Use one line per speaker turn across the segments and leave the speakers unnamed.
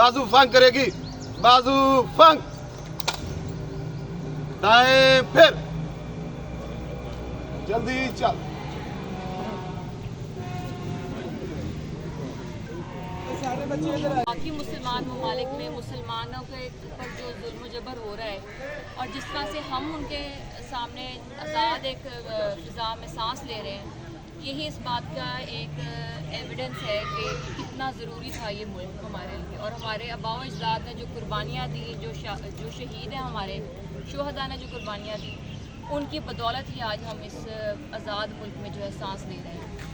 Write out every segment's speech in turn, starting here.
बाजू फंक करेगी, बाजू फंक, दाएं फिर, जल्दी चल।
बाकी मुसलमान ममालिक में मुसलमानों के ऊपर जो जुल्म जबर हो रहा है और जिस तरह से हम उनके सामने आज़ाद एक फ़िज़ा में सांस ले रहे हैं, यही इस बात का एक एविडेंस है कि कितना ज़रूरी था ये मुल्क हमारे लिए। और हमारे आबाओ अजदाद ने जो कुर्बानियाँ दी, जो शहीद हैं, हमारे शुहदा ने जो कुर्बानियाँ दी, उनकी बदौलत ही आज हम इस आज़ाद मुल्क में जो है सांस ले रहे हैं।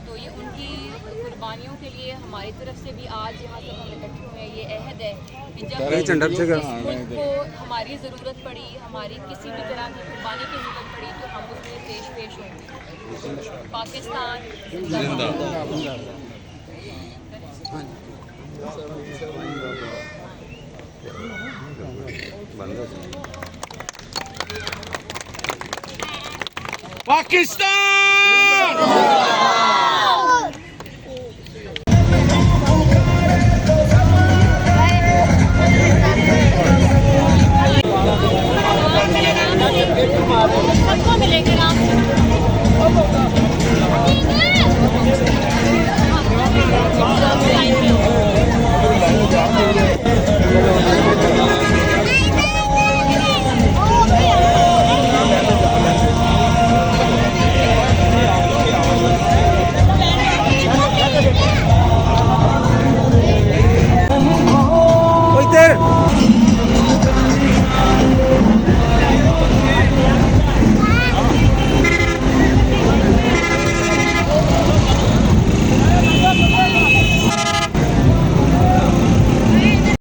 तो ये उनकी कुर्बानियों के लिए हमारी तरफ से भी आज यहाँ सब हम इकट्ठे हुए हैं, ये अहद है कि जब इस मुल्क को हमारी ज़रूरत पड़ी, हमारी किसी भी तरह की कुर्बानी की ज़रूरत पड़ी, तो हम उसमें पेश होंगे। पाकिस्तान जिंदाबाद।
पाकिस्तान